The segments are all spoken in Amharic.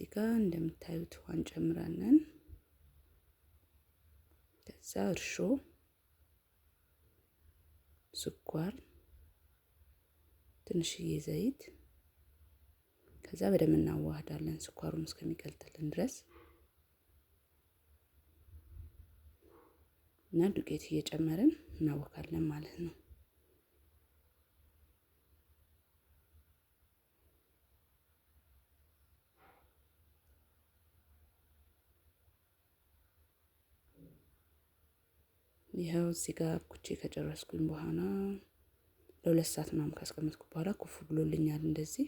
እዚህ ጋር እንደምታዩት ውሃ እንጨምራለን። ከዛ እርሾ፣ ስኳር፣ ትንሽዬ ዘይት ከዛ በደንብ እናዋህዳለን ስኳሩን እስከሚቀልጥልን ድረስ እና ዱቄት እየጨመርን እናወካለን ማለት ነው። ይሄው እዚህ ጋር ኩቼ ከጨረስኩኝ በኋላ ለ2 ሰዓት ምናምን ካስቀመጥኩ በኋላ ኩፍ ብሎልኛል እንደዚህ።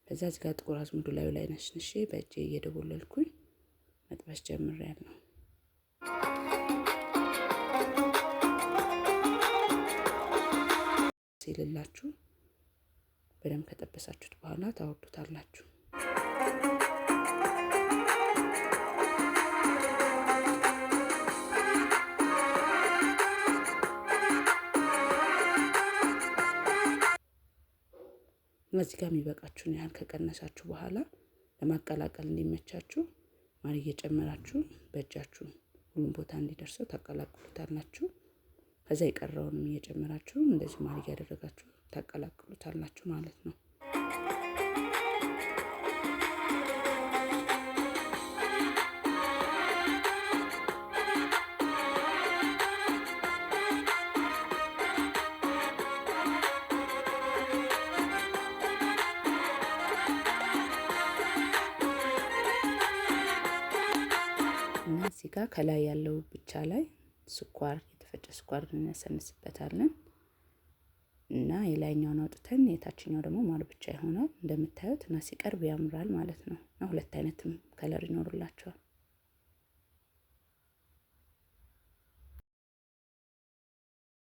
ከዛ እዚህ ጋር ጥቁር አዝሙድ ላይ ነሽንሼ በእጄ እየደቦለልኩኝ መጥበስ ጀምሬያለሁ። ሲልላችሁ በደንብ ከጠበሳችሁት በኋላ ታወርዱታላችሁ። እዚህ ጋር የሚበቃችሁን ያህል ከቀነሳችሁ በኋላ ለማቀላቀል እንዲመቻችሁ ማር እየጨመራችሁ በእጃችሁ ሁሉም ቦታ እንዲደርሰው ታቀላቅሉታላችሁ። ከዛ የቀረውንም እየጨመራችሁ እንደዚህ ማር እያደረጋችሁ ታቀላቅሉታላችሁ ማለት ነው። እዚህ ጋር ከላይ ያለው ብቻ ላይ ስኳር የተፈጨ ስኳር እናሰንስበታለን እና የላይኛውን አውጥተን የታችኛው ደግሞ ማር ብቻ ይሆናል እንደምታዩት እና ሲቀርብ ያምራል ማለት ነው። እና ሁለት አይነትም ከለር ይኖርላቸዋል።